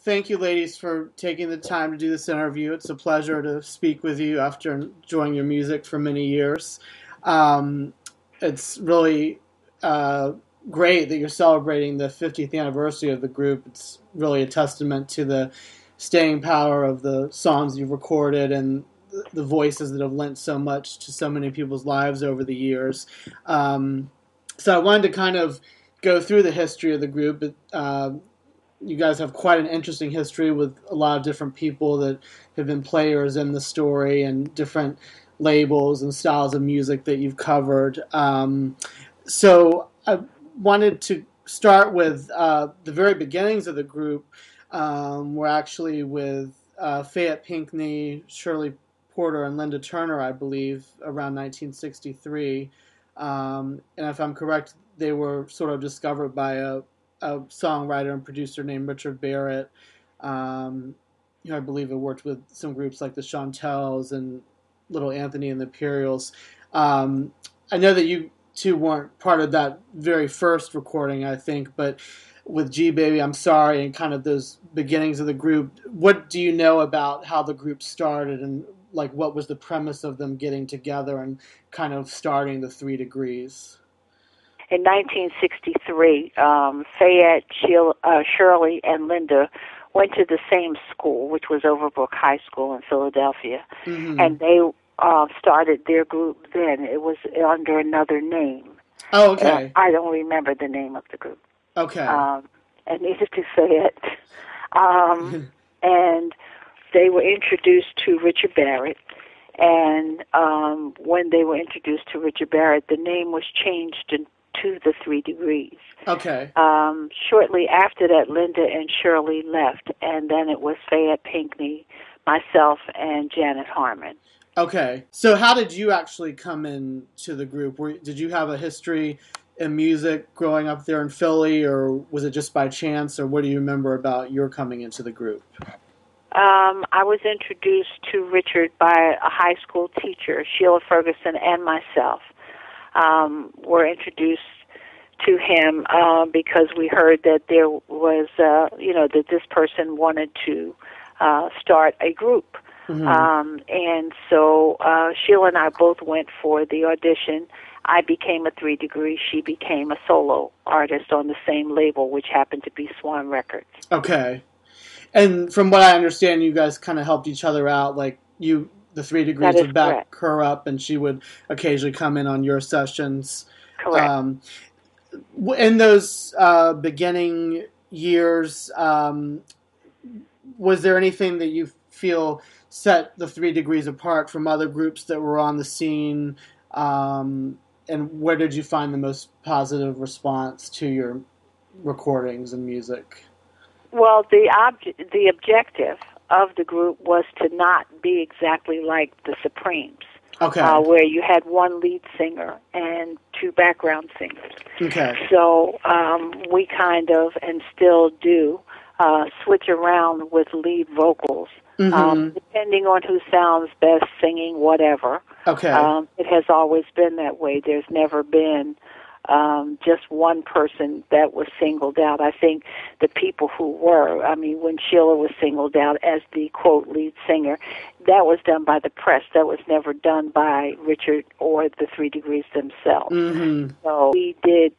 thank you, ladies, for taking the time to do this interview. It's a pleasure to speak with you after enjoying your music for many years. Um, it's really uh, great that you're celebrating the 50th anniversary of the group. It's really a testament to the staying power of the songs you've recorded and the voices that have lent so much to so many people's lives over the years. Um, so I wanted to kind of go through the history of the group. You guys have quite an interesting history with a lot of different people that have been players in the story and different labels and styles of music that you've covered. So I wanted to start with the very beginnings of the group. Were actually with Fayette Pinckney, Shirley Porter, and Linda Turner, I believe, around 1963. And if I'm correct, they were sort of discovered by a songwriter and producer named Richard Barrett, who I believe had worked with some groups like the Chantels and Little Anthony and the Imperials. I know that you two weren't part of that very first recording, I think, but with G Baby, I'm Sorry, and kind of those beginnings of the group, what do you know about how the group started and like what was the premise of them getting together and kind of starting the 3 Degrees? In 1963, Fayette, Shirley, and Linda went to the same school, which was Overbrook High School in Philadelphia, and they started their group then. It was under another name. Oh, okay. I don't remember the name of the group. Okay. And neither do Fayette. And they were introduced to Richard Barrett, and when they were introduced to Richard Barrett, the name was changed to the 3 Degrees. Okay. Shortly after that, Linda and Shirley left, and then it was Fayette Pinckney, myself, and Janet Harmon. Okay. So how did you actually come into the group? Did you have a history in music growing up there in Philly, or was it just by chance, or what do you remember about your coming into the group? I was introduced to Richard by a high school teacher, Sheila Ferguson, and myself. Were introduced to him because we heard that there was, that this person wanted to start a group. Mm-hmm. And so Sheila and I both went for the audition. I became a 3 Degree. She became a solo artist on the same label, which happened to be Swan Records. Okay. And from what I understand, you guys kind of helped each other out. Like the 3 Degrees would back correct. her up, and she would occasionally come in on your sessions. Correct. In those beginning years, was there anything that you feel set the 3 Degrees apart from other groups that were on the scene? And where did you find the most positive response to your recordings and music? Well, the objective of the group was to not be exactly like the Supremes, okay, where you had one lead singer and 2 background singers. Okay. So we kind of, and still do, switch around with lead vocals, depending on who sounds best singing whatever. Okay. It has always been that way. There's never been just one person that was singled out. I think the people who were, when Sheila was singled out as the, quote, lead singer, that was done by the press. That was never done by Richard or the 3 Degrees themselves. Mm-hmm. So we did,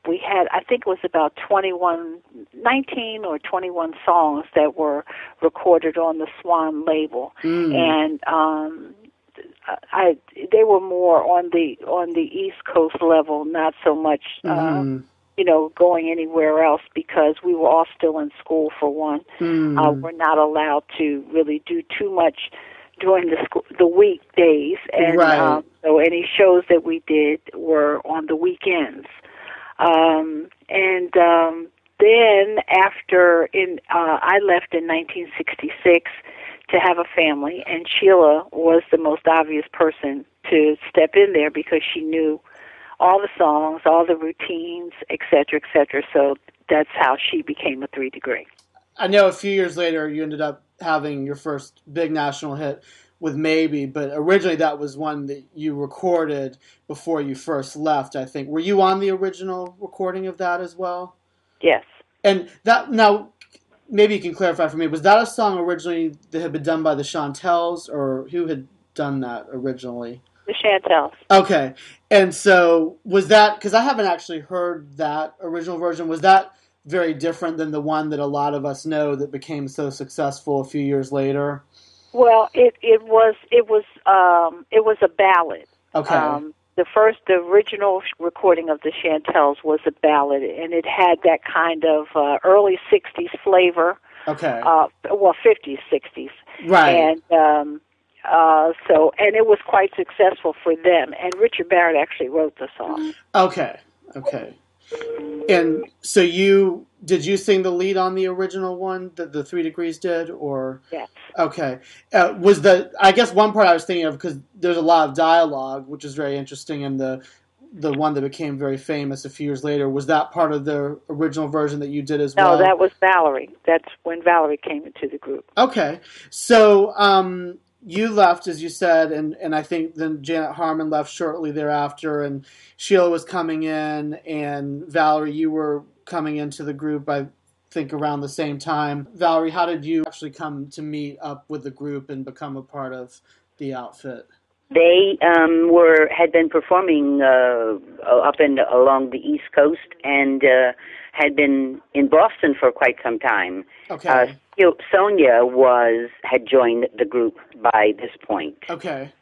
we had, I think it was about 19 or 21 songs that were recorded on the Swan label. And they were more on the East Coast level, not so much, going anywhere else, because we were all still in school, for one. We're not allowed to really do too much during the weekdays, and right. So any shows that we did were on the weekends. Then after I left in 1966 to have a family, and Sheila was the most obvious person to step in there because she knew all the songs, all the routines, et cetera, so that's how she became a 3 Degree. I know a few years later you ended up having your first big national hit with Maybe, but originally that was one that you recorded before you first left, I think. Were you on the original recording of that as well? Yes. And that, now, maybe you can clarify for me, was that a song originally that had been done by the Chantels, or who had done that originally? The Chantels. Okay. And so was that, because I haven't actually heard that original version, was that very different than the one that a lot of us know that became so successful a few years later? Well, it was a ballad. Okay. The original recording of the Chantels was a ballad, and it had that kind of early '60s flavor. Okay. Well, '50s, '60s, Right. and and it was quite successful for them. And Richard Barrett actually wrote the song. Okay. Okay. And so did you sing the lead on the original one that the Three Degrees did, or? Yes. Okay. I guess one part I was thinking of, because there's a lot of dialogue, which is very interesting, and the one that became very famous a few years later, was that part of the original version that you did as No, well? that was Valerie. That's when Valerie came into the group. Okay. So you left, as you said, and I think then Janet Harmon left shortly thereafter, and Sheila was coming in, and Valerie, you were coming into the group, I think, around the same time. Valerie, how did you actually come to meet up with the group and become a part of the outfit? They had been performing up and along the East Coast, and had been in Boston for quite some time. Okay. Sonia had joined the group by this point. Okay.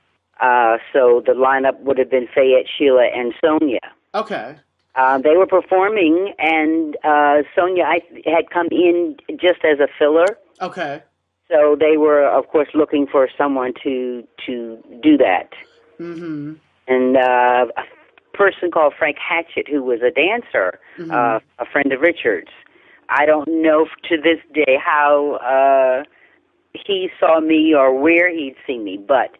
So the lineup would have been Fayette, Sheila, and Sonia. Okay. They were performing, and Sonia had come in just as a filler. Okay. So they were, of course, looking for someone to do that. Mm-hmm. And a person called Frank Hatchett, who was a dancer, a friend of Richard's. I don't know to this day how he saw me or where he'd seen me, but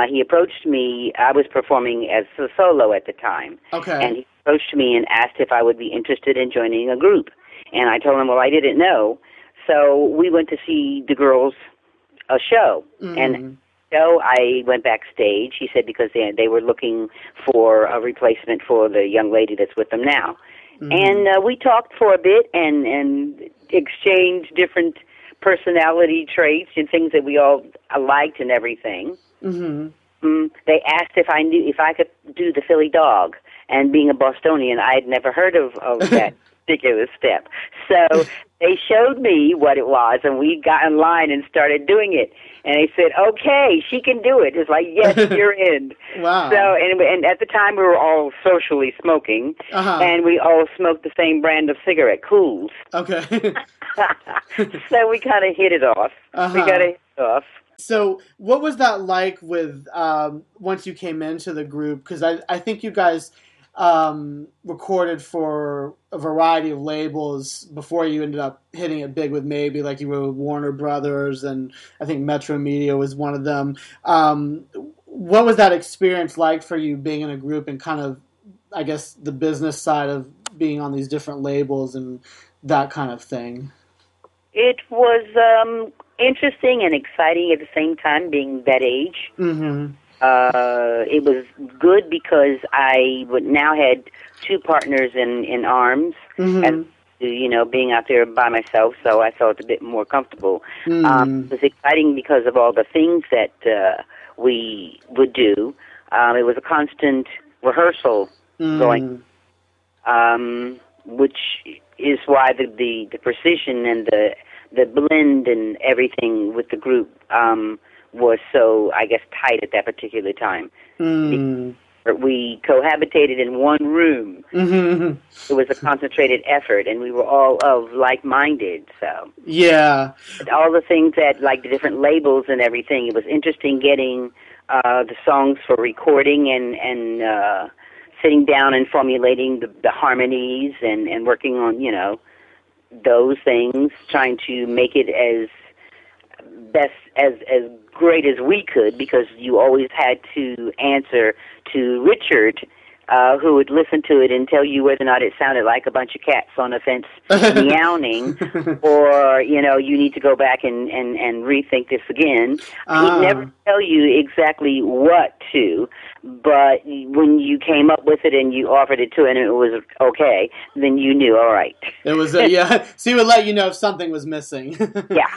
he approached me. I was performing as a solo at the time. Okay. And he approached me and asked if I would be interested in joining a group. And I told him, well, I didn't know. So we went to see the girls a show. And so I went backstage, he said, because they were looking for a replacement for the young lady that's with them now. And we talked for a bit and exchanged different personality traits and things that we all liked and everything. They asked if I could do the Philly dog, and being a Bostonian, I had never heard of that particular step. So they showed me what it was, and we got in line and started doing it. And they said, "Okay, she can do it." It's like, "Yes, you're in." Wow. So and at the time we were all socially smoking, and we all smoked the same brand of cigarette, Cools. Okay. So we kind of hit it off. We got to hit it off. So what was that like with once you came into the group? Because I think you guys recorded for a variety of labels before you ended up hitting it big with Maybe, like you were with Warner Brothers, and I think Metro Media was one of them. What was that experience like for you, being in a group and kind of, I guess, the business side of being on these different labels and that kind of thing? It was interesting and exciting at the same time, being that age. It was good because I now had two partners in arms, and being out there by myself, so I felt a bit more comfortable. It was exciting because of all the things that we would do. It was a constant rehearsal going, which is why the precision and the blend and everything with the group was so, I guess, tight at that particular time. We cohabitated in one room. It was a concentrated effort, and we were all of like-minded. So yeah, all the things that, like the different labels and everything, it was interesting getting the songs for recording and sitting down and formulating the harmonies and working on those things, trying to make it as best as great as we could, because you always had to answer to Richard who would listen to it and tell you whether or not it sounded like a bunch of cats on a fence meowing, or, you need to go back and rethink this again. He'd never tell you exactly what to, but when you came up with it and you offered it to him and it was okay, then you knew, all right. It was, yeah. So he would let you know if something was missing. Yeah.